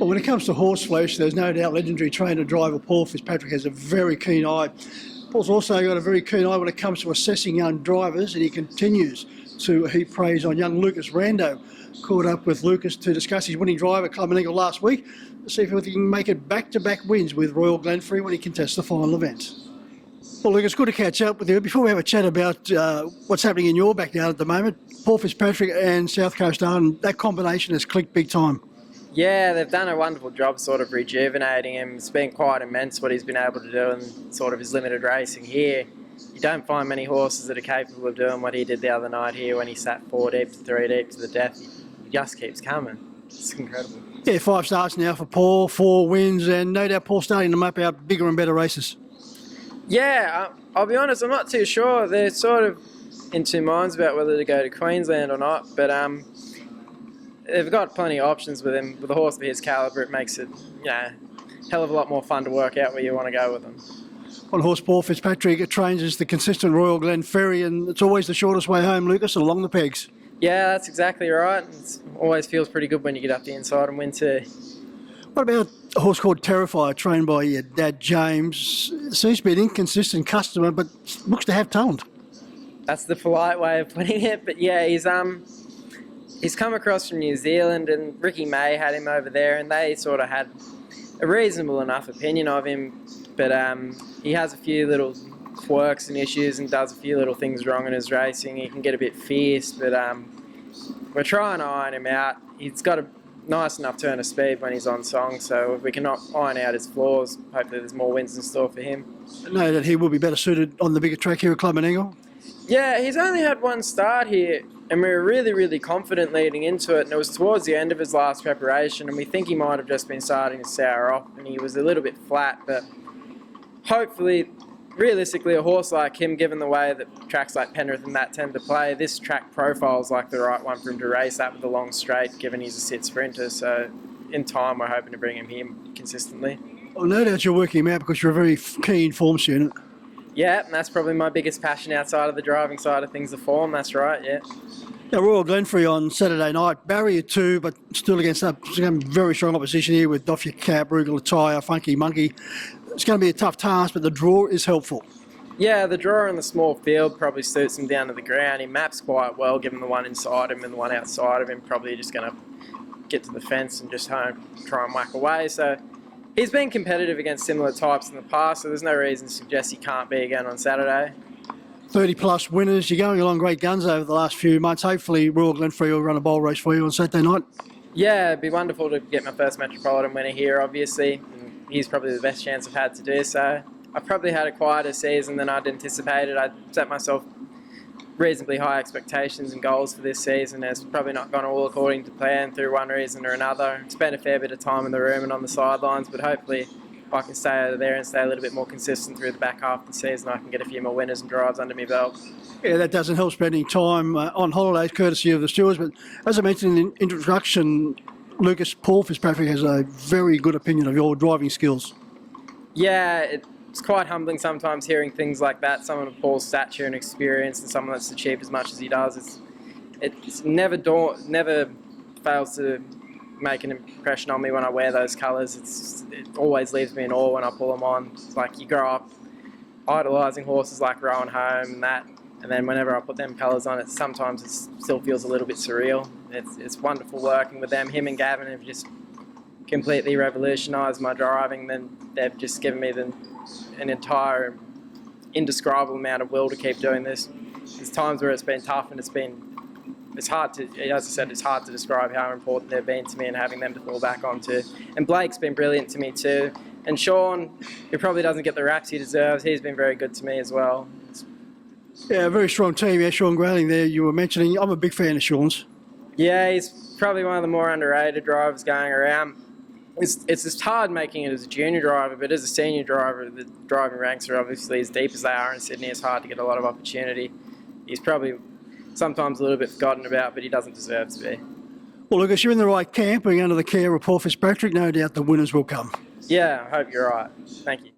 Well, when it comes to horse flesh, there's no doubt legendary trainer driver Paul Fitzpatrick has a very keen eye. Paul's also got a very keen eye when it comes to assessing young drivers, and he continues to heap praise on young Lucas Rando. Caught up with Lucas to discuss his winning drive at Club and Eagle last week to see if he can make it back-to-back wins with Royal Glenferrie when he contests the final event. Well, Lucas, good to catch up with you. Before we have a chat about what's happening in your backyard at the moment, Paul Fitzpatrick and South Coast Arden, that combination has clicked big time. Yeah, they've done a wonderful job sort of rejuvenating him. It's been quite immense what he's been able to do in sort of his limited racing here. You don't find many horses that are capable of doing what he did the other night here when he sat 4 deep to 3 deep to the death. He just keeps coming. It's incredible. Yeah, 5 starts now for Paul, 4 wins, and no doubt Paul's starting to map out bigger and better races. Yeah, I'll be honest, I'm not too sure. They're sort of in two minds about whether to go to Queensland or not, but they've got plenty of options with him. With a horse of his calibre, it makes it, hell of a lot more fun to work out where you want to go with him. On horse Paul Fitzpatrick, it trains as the consistent Royal Glenferrie, and it's always the shortest way home, Lucas, along the pegs. Yeah, that's exactly right. It always feels pretty good when you get up the inside and win too. What about a horse called Terrifier, trained by your dad, James? Seems to be an inconsistent customer, but looks to have talent. That's the polite way of putting it, but yeah, he's come across from New Zealand, and Ricky May had him over there, and they sort of had a reasonable enough opinion of him, but he has a few little quirks and issues and does a few little things wrong in his racing. He can get a bit fierce, but we're trying to iron him out. He's got a nice enough turn of speed when he's on song, so if we can iron out his flaws, hopefully there's more wins in store for him. I know that he will be better suited on the bigger track here at Club and Eagle. Yeah, he's only had one start here, and we were really, really confident leading into it, and it was towards the end of his last preparation, and we think he might have just been starting to sour off, and he was a little bit flat, but hopefully, realistically, a horse like him, given the way that tracks like Penrith and that tend to play, this track profile is like the right one for him to race that with a long straight, given he's a sit sprinter, so in time we're hoping to bring him here consistently. Well, no doubt you're working him out because you're a very keen form student. Yeah, and that's probably my biggest passion outside of the driving side of things, the form, that's right, yeah. Now, Royal Glenferrie on Saturday night, barrier 2, but still against that very strong opposition here with Doff Your Cap, Rugal Attire, Funky Monkey. It's going to be a tough task, but the draw is helpful. Yeah, the draw in the small field probably suits him down to the ground. He maps quite well, given the one inside him and the one outside of him probably just going to get to the fence and just try and whack away. So he's been competitive against similar types in the past, so there's no reason to suggest he can't be again on Saturday. 30-plus winners. You're going along great guns over the last few months. Hopefully Royal Glenferrie will run a bowl race for you on Saturday night. Yeah, it'd be wonderful to get my first Metropolitan winner here, obviously. And he's probably the best chance I've had to do so. I've probably had a quieter season than I'd anticipated. I set myself reasonably high expectations and goals for this season. It's probably not gone all according to plan through one reason or another. Spent a fair bit of time in the room and on the sidelines, but hopefully if I can stay out of there and stay a little bit more consistent through the back half of the season, I can get a few more winners and drives under my belt. Yeah, that doesn't help spending time on holidays courtesy of the stewards, but as I mentioned in the introduction, Lucas, Paul Fitzpatrick has a very good opinion of your driving skills. Yeah, it's quite humbling sometimes hearing things like that, someone of Paul's stature and experience and someone that's achieved as much as he does. It's never fails to make an impression on me when I wear those colours. It always leaves me in awe when I pull them on. It's like you grow up idolising horses like Rowan Home and that, and then whenever I put them colours on, sometimes it still feels a little bit surreal. It's wonderful working with them. Him and Gavin have just completely revolutionised my driving. Then they've just given me an entire indescribable amount of will to keep doing this. There's times where it's been tough and it's hard to, as I said, it's hard to describe how important they've been to me and having them to fall back onto. And Blake's been brilliant to me too. And Sean, who probably doesn't get the raps he deserves, he's been very good to me as well. Yeah, a very strong team. Yeah, Sean Grayling there, you were mentioning. I'm a big fan of Sean's. Yeah, he's probably one of the more underrated drivers going around. It's just hard making it as a junior driver, but as a senior driver, the driving ranks are obviously as deep as they are in Sydney. It's hard to get a lot of opportunity. He's probably sometimes a little bit forgotten about, but he doesn't deserve to be. Well, Lucas, you're in the right camp. Being under the care of Paul Fitzpatrick, no doubt the winners will come. Yeah, I hope you're right. Thank you.